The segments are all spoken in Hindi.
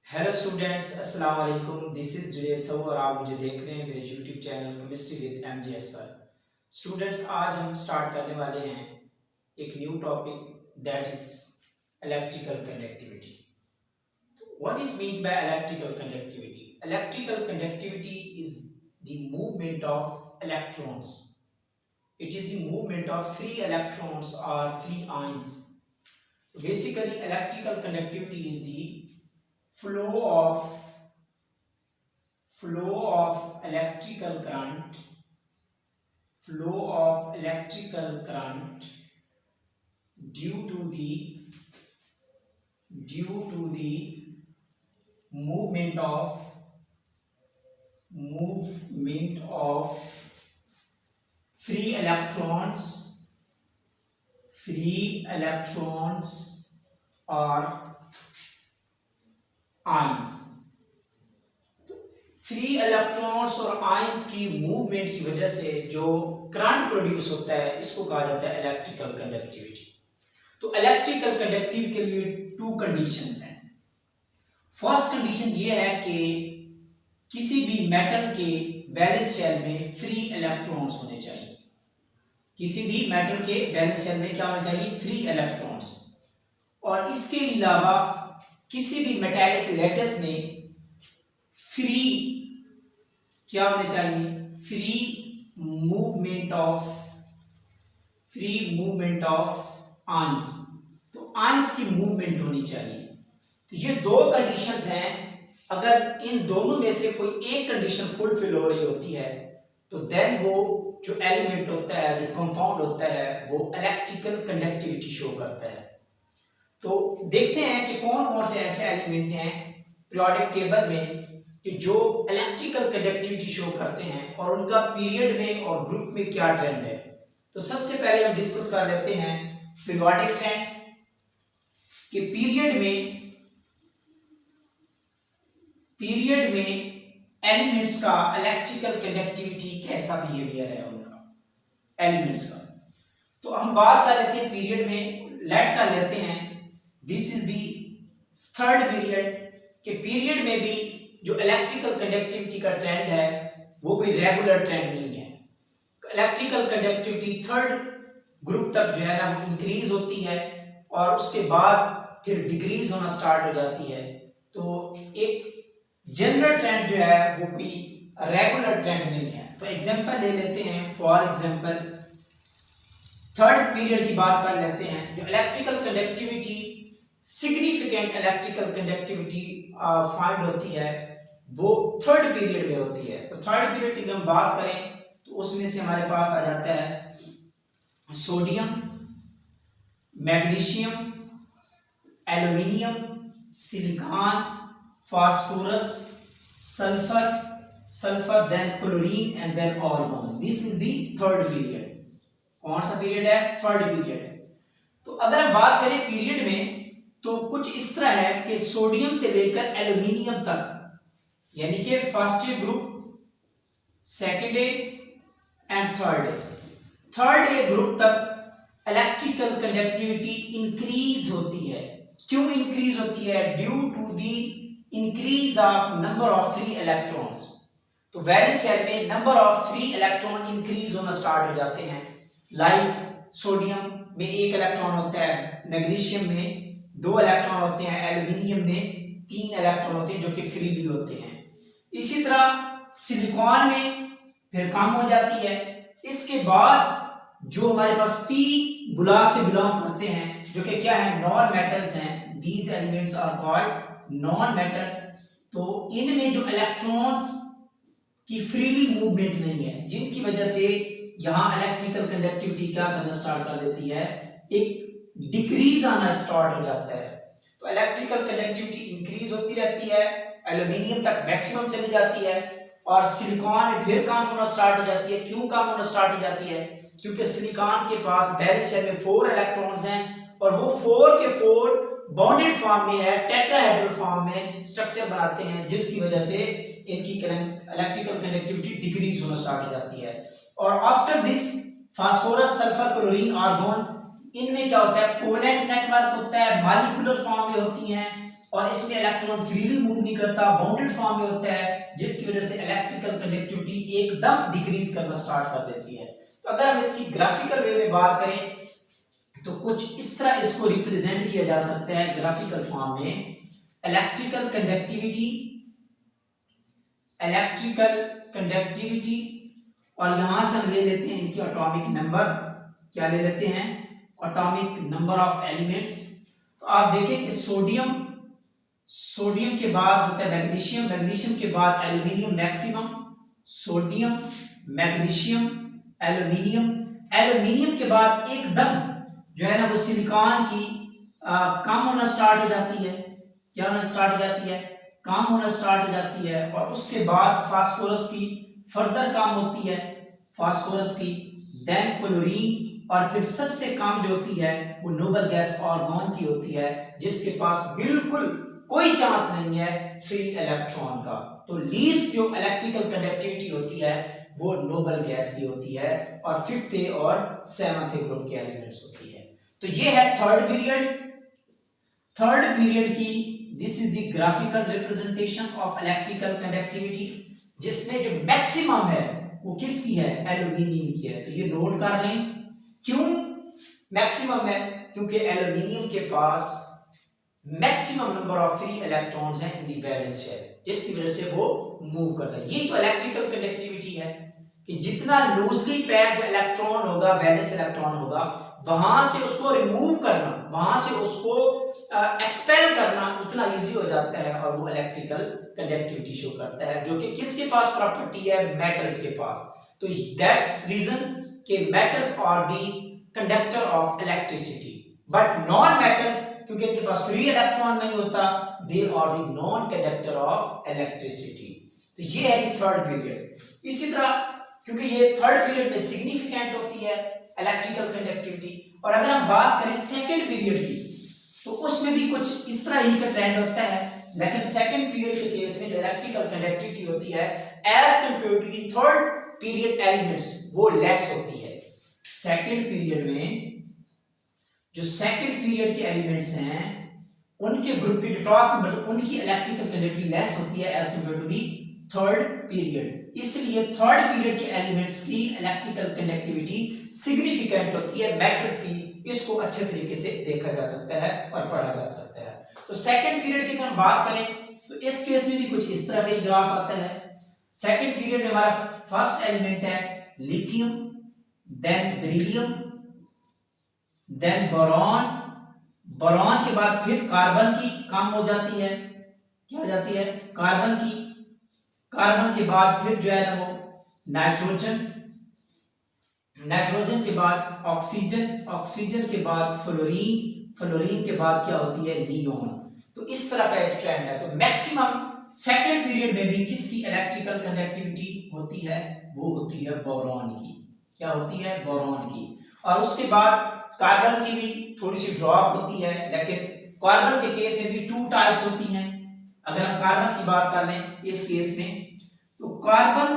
हेलो स्टूडेंट्स, अस्सलाम वालेकुम। दिस इज जुनेद सऊ और आप मुझे देख रहे हैं मेरे YouTube channel chemistry with MGS पर। स्टूडेंट्स, आज हम स्टार्ट करने वाले हैं एक new topic that is electrical conductivity. What is mean by electrical conductivity? Electrical conductivity is the movement of electrons. It is the movement of free electrons or free ions. Basically, electrical conductivity is the flow of electrical current due to the movement of free electrons or ions. Free electrons और आयंस की मूवमेंट की वजह से जो करंट प्रोड्यूस होता है इसको कहा जाता है इलेक्ट्रिकल कंडक्टिविटी. तो इलेक्ट्रिकल कंडक्टिविटी के लिए टू कंडीशंस हैं. फर्स्ट कंडीशन ये है कि किसी भी मेटल के वैलेंस शेल में फ्री इलेक्ट्रॉन्स होने चाहिए. किसी भी मेटल के वैलेंस शेल में क्या होना चाहिए? Free electrons. और इसके अलावा किसी भी मेटालिक लैटिस में फ्री क्या होने चाहिए? Free movement of ions. तो आयंस की मूवमेंट होनी चाहिए. तो ये दो कंडीशंस हैं. अगर इन दोनों में से कोई एक कंडीशन फुलफिल हो रही होती है तो देन वो जो एलिमेंट होता है, जो कंपाउंड होता है, वो इलेक्ट्रिकल कंडक्टिविटी शो करता है. तो देखते हैं कि कौन कौन से ऐसे एलिमेंट हैं पीरियोडिक टेबल में कि जो इलेक्ट्रिकल कंडक्टिविटी शो करते हैं और उनका पीरियड में और ग्रुप में क्या ट्रेंड है. तो सबसे पहले हम डिस्कस कर लेते हैं पीरियोडिक ट्रेंड कि पीरियड में एलिमेंट्स का इलेक्ट्रिकल कंडक्टिविटी कैसा बिहेवियर है उनका एलिमेंट्स का. तो हम बात कर लेते हैं पीरियड में. लेट कर लेते हैं this is the third period के पीरियड में भी जो इलेक्ट्रिकल कंडक्टिविटी का ट्रेंड है वो कोई रेगुलर ट्रेंड नहीं है. इलेक्ट्रिकल कंडक्टिविटी थर्ड ग्रुप तक जो है ना वो इंक्रीज होती है और उसके बाद फिर डिक्रीज होना स्टार्ट हो जाती है. तो एक जनरल ट्रेंड जो है वो कोई रेगुलर ट्रेंड नहीं है. तो एग्जांपल ले लेते हैं. फॉर एग्जांपल थर्ड पीरियड की बात कर लेते हैं. जो electrical conductivity significant electrical conductivity find होती है वो थर्ड पीरियड में होती है. तो थर्ड पीरियड की हम बात करें तो उसमें से हमारे पास आ जाता है sodium, magnesium, aluminium, silicon, phosphorus, sulphur then chlorine and then argon. This is the third period. कौन सा पीरियड है? Third period. तो अगर हम बात करें पीरियड में तो कुछ इस तरह है कि सोडियम से लेकर एल्युमिनियम तक यानी कि first A group, second A and third A group तक इलेक्ट्रिकल कंडक्टिविटी इंक्रीज होती है. क्यों इंक्रीज होती है? Due to the increase of number of free electrons. तो वैलेंस शेल में number of free electron increase होना स्टार्ट हो जाते हैं. लाइक सोडियम में एक इलेक्ट्रॉन होता है, मैग्नीशियम में 2 इलेक्ट्रॉन होते हैं, एल्युमिनियम में 3 इलेक्ट्रॉन होते हैं जो कि फ्रीली होते हैं. इसी तरह सिलिकॉन में फिर कम हो जाती है. इसके बाद जो हमारे पास पी ब्लॉक से बिलोंग करते हैं जो कि क्या है? नॉन मेटल्स हैं. These elements are called non metals. तो इनमें जो इलेक्ट्रॉन्स की फ्रीली मूवमेंट नहीं है जिनकी वजह से यहाँ इलेक्ट्रिकल कंडक्टिविटी क्या करना स्टार्ट कर देती है? एक डिक्रीज आना स्टार्ट हो जाता है. तो इलेक्ट्रिकल कंडक्टिविटी इंक्रीज होती रहती है, एल्युमिनियम तक मैक्सिमम चली जाती है और सिलिकॉन में फिर कम होना स्टार्ट हो जाती है. क्यों कम होना स्टार्ट हो जाती है? क्योंकि सिलिकॉन के पास वैलेंस शेल में 4 इलेक्ट्रॉन्स हैं और वो 4 के 4 बॉन्डेड फॉर्म में है, टेट्राहेड्रल फॉर्म में स्ट्रक्चर बनाते हैं जिसकी वजह से इनकी इलेक्ट्रिकल कंडक्टिविटी डिक्रीज होना स्टार्ट हो जाती है. और after this phosphorus, sulphur, chlorine, argon इनमें क्या होता है? कोवेलेंट नेटवर्क होता है, मॉलिक्यूलर फॉर्म में होती हैं और इसमें इलेक्ट्रॉन फ्रीली मूव नहीं करता, बाउंडेड फॉर्म में होता है, जिसकी वजह से इलेक्ट्रिकल कंडक्टिविटी एकदम डिक्रीज करना स्टार्ट कर देती है। तो अगर हम इसकी ग्राफिकल वे में बात करें तो कुछ इस तरह इसको रिप्रेजेंट किया जा सकता है ग्राफिकल फॉर्म में। इलेक्ट्रिकल कंडक्टिविटी और यहां से हम ले लेते हैं इनकी एटॉमिक नंबर, क्या ले लेते हैं, एटॉमिक नंबर ऑफ एलिमेंट्स। तो आप देखें कि सोडियम के बाद होता है मैग्नीशियम, मैग्नीशियम के बाद aluminium maximum, sodium magnesium aluminium, aluminium के बाद एकदम जो है ना वो सिलिकॉन की कम होना स्टार्ट हो जाती है, क्या होना स्टार्ट हो जाती है, कम होना स्टार्ट हो जाती है, और उसके बाद फास्फोरस की फर्दर कम होती है, फास्फोरस की, देन क्लोरीन, और फिर सबसे कम जो होती है वो नोबल गैस आर्गन की होती है, जिसके पास बिल्कुल कोई चांस नहीं है फ्री इलेक्ट्रॉन का। तो लीस्ट जो इलेक्ट्रिकल कंडक्टिविटी होती है वो नोबल गैस की होती है, और 5th और 7th ग्रुप के एलिमेंट्स होती है। तो ये है थर्ड पीरियड की, this is the graphical representation of electrical conductivity, जिसमें जो मैक्सिमम है वो किसकी है, एल्यूमिनियम की है। तो ये नोट कर लें, क्यों मैक्सिमम है, क्योंकि एल्यूमिनियम के पास maximum number of free electrons हैं इन द वैलेंस शेल, जिसकी वजह से वो मूव करता है। ये तो इलेक्ट्रिकल कंडक्टिविटी है कि जितना लूजली पैक्ड इलेक्ट्रॉन होगा, वैलेंस इलेक्ट्रॉन होगा, वहां से उसको रिमूव करना, वहां से उसको एक्सपेल करना उतना इजी हो जाता है, और वो इलेक्ट्रिकल कंडक्टिविटी शो करता है, जो कि किसके पास प्रॉपर्टी है, मेटल्स के पास। तो दैट्स रीजन कि metals are the conductor of electricity, but non metals क्योंकि इनके पास फ्री इलेक्ट्रॉन नहीं होता, they are the non conductor of electricity. तो ये है द थर्ड पीरियड। इसी तरह क्योंकि ये थर्ड पीरियड में सिग्निफिकेंट होती है इलेक्ट्रिकल कंडक्टिविटी। और अगर हम बात करें सेकंड पीरियड की, तो उसमें भी कुछ इस तरह ही का ट्रेंड होता है, लेकिन सेकंड पीरियड के केस में जो इलेक्ट्रिकल कंडक्टिविटी होती है as compare to the third period elements वो लेस होती है। सेकंड पीरियड में जो सेकंड पीरियड के एलिमेंट्स हैं उनके ग्रुप के जो टॉप उनकी इलेक्ट्रिकल कंडक्टिविटी लेस होती है as compare to the third period. इसलिए थर्ड पीरियड के एलिमेंट्स की इलेक्ट्रिकल कंडक्टिविटी सिग्निफिकेंट होती है मेटल्स की। इसको अच्छे तरीके से देखा जा सकता है और पढ़ा जा सकता है। तो सेकंड पीरियड की अगर हम बात करें तो इस केस में भी कुछ इस तरह का ग्राफ आता है। सेकंड पीरियड में हमारा फर्स्ट एलिमेंट है lithium, then beryllium, then boron, boron के बाद फिर कार्बन की काम हो जाती है, क्या हो जाती है, कार्बन की, कार्बन के बाद फिर जो है ना वो नाइट्रोजन, नाइट्रोजन के बाद ऑक्सीजन, ऑक्सीजन के बाद फ्लोरीन, फ्लोरीन के बाद क्या होती है, नियोन। तो इस तरह का एक ट्रेंड है। तो मैक्सिमम सेकेंड पीरियड में भी किसकी इलेक्ट्रिकल कंडक्टिविटी होती है, वो होती है बोरॉन की, क्या होती है, बोरॉन की। और उसके बाद कार्बन की भी थोड़ी सी ड्रॉप होती है, लेकिन कार्बन के केस में भी 2 टाइप्स होती हैं। अगर हम कार्बन की बात कर लें इस केस में, तो कार्बन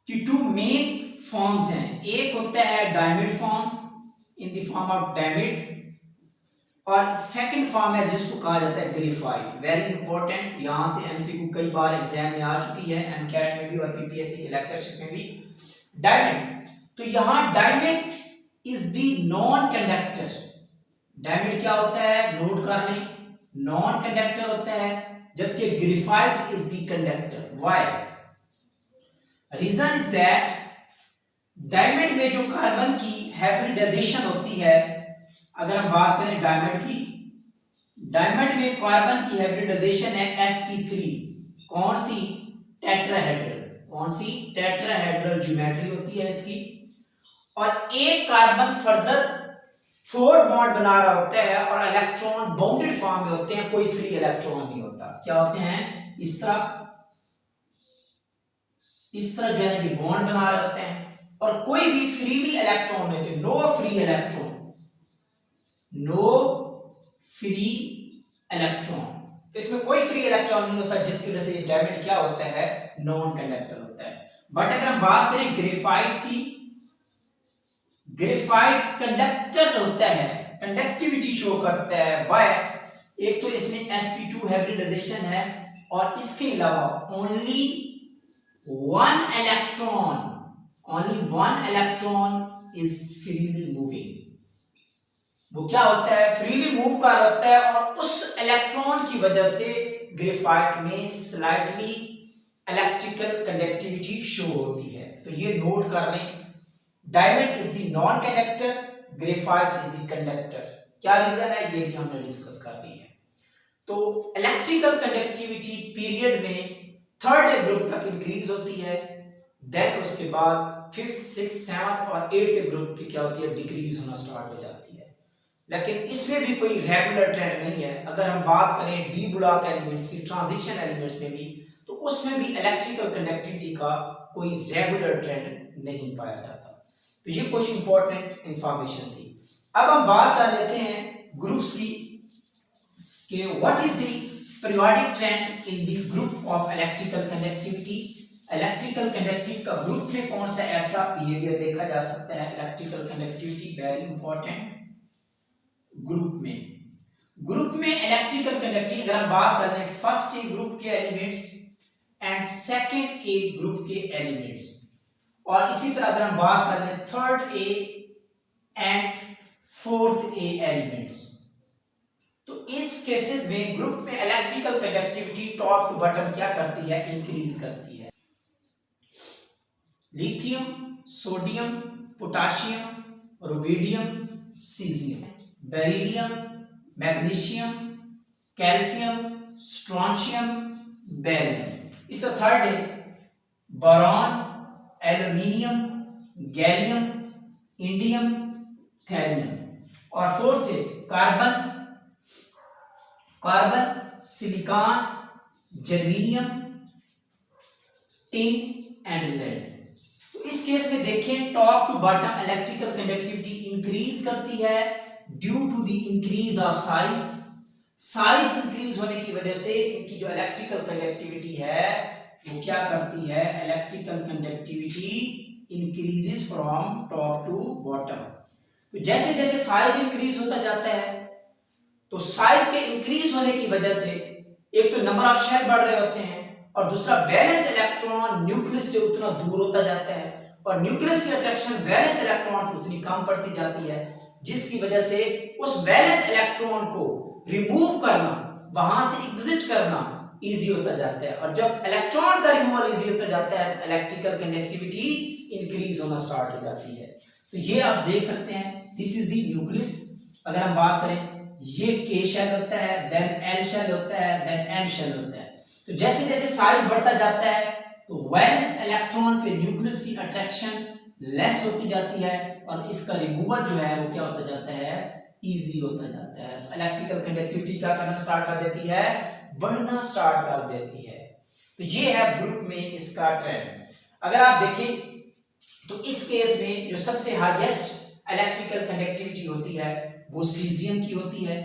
की 2 मेन फॉर्म्स हैं। एक होता है diamond form in the form of diamond, और सेकंड फॉर्म है जिसको कहा जाता है ग्रेफाइट। वेरी इंपॉर्टेंट, यहां से एमसीक्यू कई बार एग्जाम में आ चुकी है, एमकैट में भी और पीपीएससी के लेक्चरशिप में भी। डायमिड, तो यहां डायमिड इज द नॉन कंडक्टर। डायमिड क्या होता है, नोट कर लें, नॉन कंडक्टर होता है, जबकि graphite is the conductor. Why? Reason is that diamond में जो कार्बन की हाइब्रिडाइजेशन होती है, अगर हम बात करें डायमिड की, डायमिड में कार्बन की हाइब्रिडाइजेशन है sp3। कौन सी? टेट्राहेड्रल। कौन सी? टेट्राहेड्रल ज्योमेट्री होती है इसकी। और एक कार्बन फर्दर 4 बॉन्ड बना रहा होता है और इलेक्ट्रॉन बाउंडेड फॉर्म में होते हैं, कोई फ्री इलेक्ट्रॉन नहीं होता। क्या होते हैं? इस तरह जो है कि बॉन्ड बना रहे होते हैं और कोई भी फ्रीली इलेक्ट्रॉन नहीं होते। No free electron, no free electron. तो इसमें कोई फ्री इलेक्ट्रॉन नहीं होता, जिसकी वजह से डायमिड क्या होता है, नॉन कंडक्टर होता है। बट अगर हम बात करें ग्रेफाइट की, ग्रेफाइट कंडक्टर होता है, कंडक्टिविटी शो करता है। व्हाई? एक तो इसमें sp2 हाइब्रिडाइजेशन है और इसके अलावा only one electron is freely moving. वो क्या होता है, फ्रीली मूव कर रहा होता है और उस इलेक्ट्रॉन की वजह से ग्रेफाइट में स्लाइटली इलेक्ट्रिकल कंडक्टिविटी शो होती है। तो ये नोट कर लें, diamond is the non conductor, graphite is the conductor. क्या रीजन है ये भी हमने डिस्कस कर ली है। तो इलेक्ट्रिकल कंडक्टिविटी पीरियड में थर्ड ग्रुप तक इंक्रीज होती है, देन उसके बाद फिफ्थ, सिक्स, सेवंथ और एट्थ ग्रुप की क्या होती है, डिक्रीज होना स्टार्ट हो जाती है। लेकिन इसमें भी कोई रेगुलर ट्रेंड नहीं है। अगर हम बात करें डी ब्लॉक एलिमेंट्स की, ट्रांजिशन एलिमेंट्स में भी, तो उसमें भी इलेक्ट्रिकल कंडक्टिविटी का कोई रेगुलर ट्रेंड नहीं पाया जाता। तो ये कुछ इंपॉर्टेंट इंफॉर्मेशन थी। अब हम बात कर लेते हैं ग्रुप्स की कि what is the periodic trend in the group of electrical conductivity. Electrical conductivity का ग्रुप में कौन सा ऐसा बिहेवियर देखा जा सकता है, electrical conductivity very important. Group में इलेक्ट्रिकल कंडक्टिविटी अगर हम बात कर लें फर्स्ट ए ग्रुप के elements and second A group के एलिमेंट्स, और इसी तरह अगर हम बात कर लें third A and fourth A elements, तो इस केसेस में ग्रुप में electrical conductivity top to bottom क्या करती है, इंक्रीज करती है। Lithium, sodium, potassium, rubidium, caesium, beryllium, magnesium, calcium, strontium, barium. इसका थर्ड है boron, aluminium, gallium, indium, thallium, और फोर्थ है carbon, silicon, germanium, tin and lead. तो इस केस में देखें top to bottom electrical conductivity increase करती है due to the increase of size increase होने की वजह से इनकी जो इलेक्ट्रिकल कंडक्टिविटी है वो क्या करती है, electrical conductivity increases from top to bottom. तो जैसे जैसे साइज इंक्रीज होता जाता है तो साइज के इंक्रीज होने की वजह से एक तो नंबर ऑफ शेल बढ़ रहे होते हैं और दूसरा वैलेंस इलेक्ट्रॉन न्यूक्लियस से उतना दूर होता जाता है और न्यूक्लियस की अट्रैक्शन वैलेंस इलेक्ट्रॉन की उतनी कम पड़ती जाती है, जिसकी वजह से उस वैलेंस इलेक्ट्रॉन को रिमूव करना, वहां से एग्जिट करना इजी होता जाता है। और जब इलेक्ट्रॉन का रिमूवल इजी होता जाता है तो इलेक्ट्रिकल कंडक्टिविटी इंक्रीज होना स्टार्ट हो जाती है। तो ये आप देख सकते हैं, दिस इज द न्यूक्लियस। अगर हम बात करें ये K शेल होता है, देन L शेल होता है, देन M शेल होता है। तो जैसे जैसे साइज बढ़ता जाता है तो वैलेंस इलेक्ट्रॉन पे न्यूक्लियस की अट्रैक्शन लेस होती जाती है और इसका रिमूवल जो है वो क्या होता जाता है, इजी होता जाता है। तो इलेक्ट्रिकल कंडक्टिविटी क्या करना स्टार्ट कर देती है, बढ़ना स्टार्ट कर देती है। तो ये है ग्रुप में इसका ट्रेंड। अगर आप देखें तो इस केस में जो सबसे हाईएस्ट इलेक्ट्रिकल कंडक्टिविटी होती है वो सीजियम की होती है।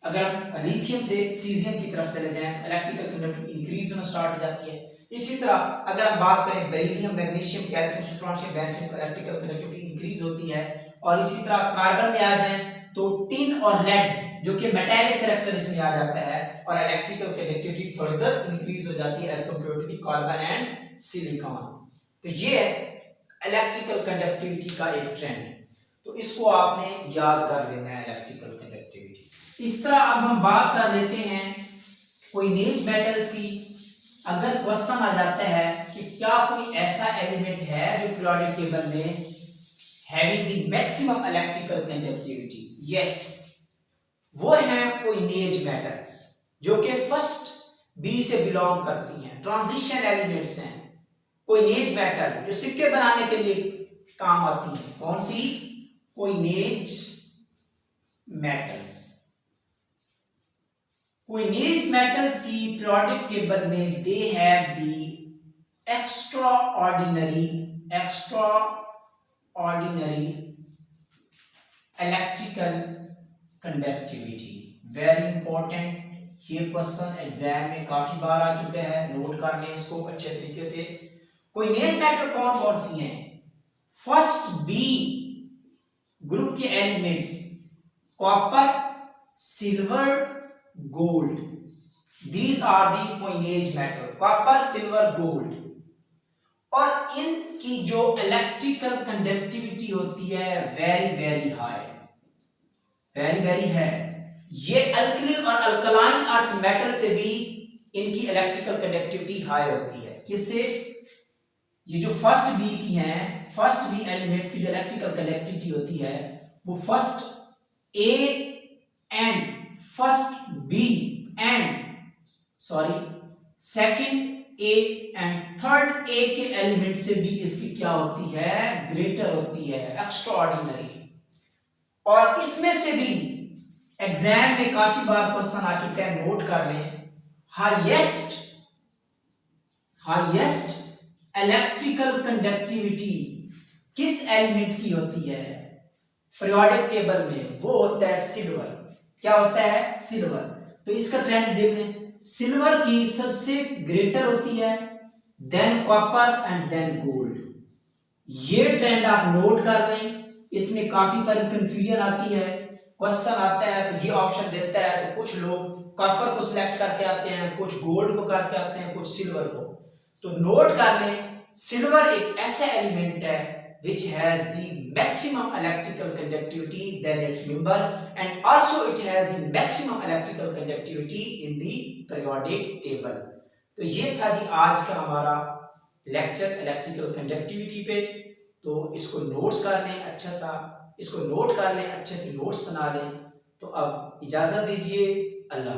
अगर हम लिथियम से सीजियम की तरफ चले जाएं तो इलेक्ट्रिकल कंडक्टिविटी इंक्रीज होना स्टार्ट हो जाती है। इसी तरह अगर हम बात करें beryllium, magnesium, calcium, strontium, beryllium, electrical conductivity increase होती है। और इसी तरह कार्बन में आ जाएं तो टिन और लेड जो कि मेटालिक कैरेक्टर इसमें आ जाता है और इलेक्ट्रिकल कंडक्टिविटी फर्दर इंक्रीज हो जाती है as compare to the carbon and silicon. तो ये इलेक्ट्रिकल कंडक्टिविटी का एक ट्रेंड, तो इसको आपने याद कर लेना है इलेक्ट्रिकल कंडक्टिविटी। इस तरह अब हम बात कर लेते हैं कोई नीच मेटल्स की। अगर क्वेश्चन आ जाता है कि क्या कोई ऐसा एलिमेंट है जो पीरियोडिक टेबल में having the maximum electrical conductivity, yes, वो है कोई नीच मेटल्स जो कि फर्स्ट बी से बिलोंग करती हैं, ट्रांजिशन एलिमेंट्स हैं। कोई नीच मेटल जो सिक्के बनाने के लिए काम आती है, कौन सी, कोई नीच मेटल्स। कोई नीच मेटल्स की पीरियोडिक टेबल में they have the extra ordinary electrical conductivity. Very important, ये क्वेश्चन एग्जाम में काफी बार आ चुके हैं, नोट कर लें इसको अच्छे तरीके से। कोई नीच मेटल कौन कौन सी हैं, फर्स्ट बी ग्रुप के elements copper, silver, gold. These are the coinage metal, copper, silver, gold. और इनकी जो इलेक्ट्रिकल कंडक्टिविटी होती है very very high, very very है। ये अल्कली और अल्कलाइन अर्थ मेटल से भी इनकी इलेक्ट्रिकल कंडक्टिविटी हाई होती है। किससे? ये जो फर्स्ट बी की हैं, फर्स्ट बी एलिमेंट्स की जो इलेक्ट्रिकल कंडक्टिविटी होती है वो first A and first B and second A and third A के एलिमेंट से भी इसकी क्या होती है? ग्रेटर होती है, एक्स्ट्राऑर्डिनरी। और इसमें से भी एग्जाम में काफी बार क्वेश्चन आ चुका है, नोट कर लें। हाईएस्ट इलेक्ट्रिकल कंडक्टिविटी किस एलिमेंट की होती है पीरियोडिक टेबल में? वो होता है सिल्वर। क्या होता है? सिल्वर। तो इसका ट्रेंड देख लें, सिल्वर की सबसे ग्रेटर होती है, then copper and then gold. ये ट्रेंड आप नोट कर लें। इसमें काफी सारी कंफ्यूजन आती है, क्वेश्चन आता है तो ये ऑप्शन देता है तो कुछ लोग कॉपर को सिलेक्ट करके आते हैं, कुछ गोल्ड को करके आते हैं, कुछ सिल्वर को। तो नोट कर लें, सिल्वर एक ऐसा एलिमेंट है which has the maximum electrical conductivity than its member and also it has the maximum electrical conductivity in the periodic table। तो ये था जी आज का हमारा लेक्चर इलेक्ट्रिकल कंडक्टिविटी पे। तो इसको नोट्स कर लें अच्छा सा, इसको नोट कर लें, अच्छे से नोट्स बना लें। तो अब इजाजत दीजिए, अल्लाह।